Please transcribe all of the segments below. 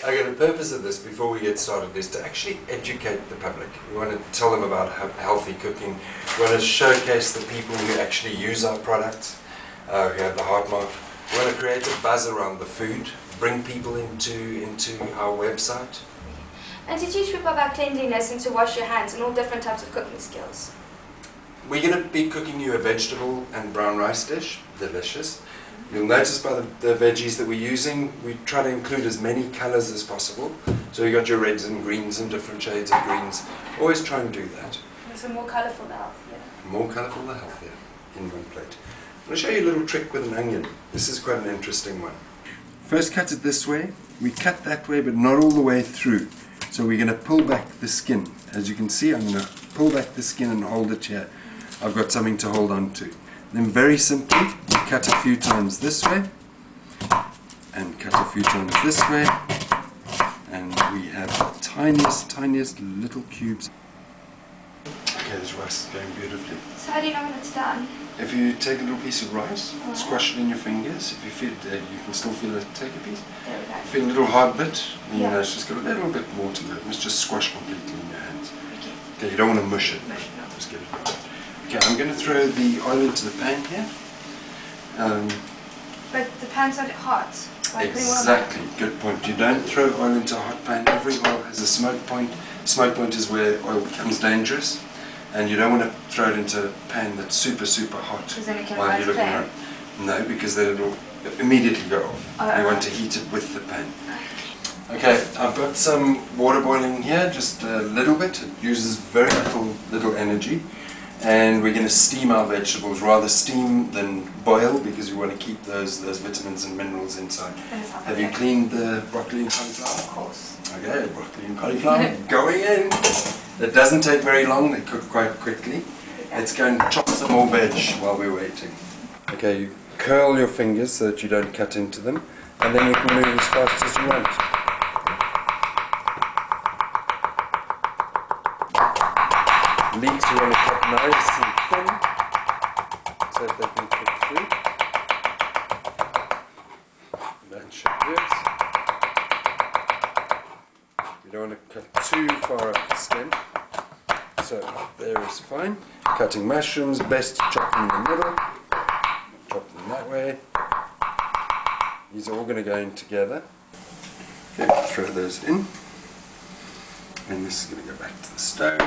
Okay, the purpose of this, before we get started, is to actually educate the public. We want to tell them about healthy cooking. We want to showcase the people who actually use our products, who have the heart mark. We want to create a buzz around the food, bring people into our website. And to teach people about cleanliness and to wash your hands and all different types of cooking skills. We're going to be cooking you a vegetable and brown rice dish, delicious. You'll notice by the veggies that we're using, we try to include as many colours as possible. So you got your reds and greens and different shades of greens. Always try and do that. So more colourful the healthier. More colourful the healthier in one plate. I'm going to show you a little trick with an onion. This is quite an interesting one. First cut it this way. We cut that way but not all the way through. So we're going to pull back the skin. As you can see, I'm going to pull back the skin and hold it here. I've got something to hold on to. Then very simply, we cut a few times this way, and cut a few times this way, and we have the tiniest little cubes. Okay, this rice is going beautifully. So how do you know when it's done? If you take a little piece of rice, squash it in your fingers. If you feel you can still feel it, take a piece. There we go. Feel a little hard bit, then you know it's just got a little bit more to go. It's just squash completely in your hands. Okay, you don't want to mush it. Just get it. Okay, I'm going to throw the oil into the pan here. But the pan's not hot. Exactly, good point. You don't throw oil into a hot pan. Every oil has a smoke point. Smoke point is where oil becomes dangerous. And you don't want to throw it into a pan that's super hot because then it can while you're looking around. No, because then it'll immediately go off. You want to heat it with the pan. Okay, I've got some water boiling here, just a little bit. It uses very little energy. And we're going to steam our vegetables, rather steam than boil, because we want to keep those vitamins and minerals inside. Have you cleaned the broccoli and cauliflower? Of course. Okay, broccoli and cauliflower going in. It doesn't take very long, they cook quite quickly. Let's go and chop some more veg while we're waiting. Okay, you curl your fingers so that you don't cut into them, and then you can move as fast as you want. Leeks you want to cut nice and thin so that they can cook through. That should do it. You don't want to cut too far up the skin. So there is fine. Cutting mushrooms, best to chop them in the middle. Chop them that way. These are all going to go in together. Okay, throw those in. And this is going to go back to the stove.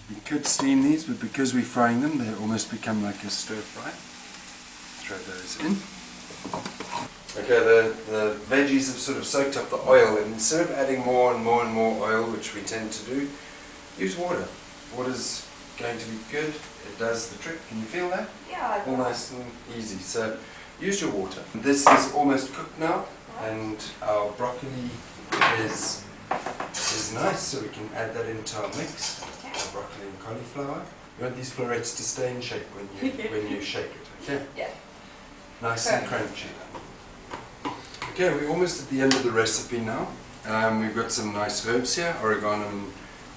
You could steam these, but because we're frying them, they almost become like a stir fry. Throw those in. Okay, the veggies have sort of soaked up the oil, and instead of adding more and more oil, which we tend to do, use water. Water's going to be good. It does the trick. Can you feel that? Yeah. All nice and easy. So use your water. This is almost cooked now, and our broccoli is nice, so we can add that into our mix. Our broccoli and cauliflower. You want these florets to stay in shape when you shake it. Okay. Yeah. Nice and crunchy. Okay, we're almost at the end of the recipe now. We've got some nice herbs here, oregano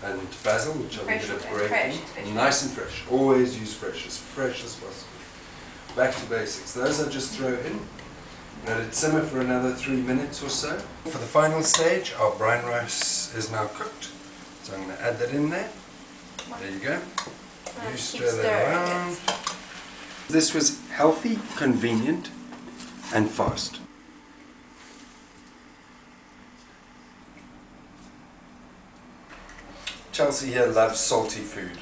and basil, which I think is a great thing. Nice and fresh. Always use fresh as possible. Back to basics. Those I just throw in. Let it simmer for another 3 minutes or so. For the final stage, our brown rice is now cooked. So I'm going to add that in there. There you go. You stir that around. This was healthy, convenient, and fast. Chelsea here loves salty food.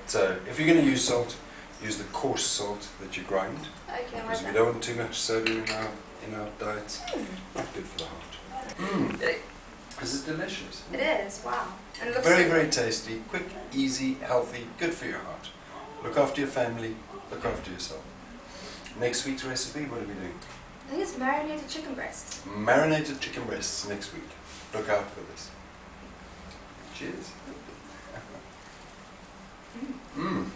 So if you're going to use salt, use the coarse salt that you grind. Okay, because we don't want too much sodium in our diets. Not good for the heart. This is delicious. It is, wow. And it looks very tasty, quick, easy, healthy, good for your heart. Look after your family, look after yourself. Next week's recipe, what are we doing? I think it's marinated chicken breasts. Marinated chicken breasts next week. Look out for this. Cheers. Oh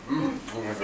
my God.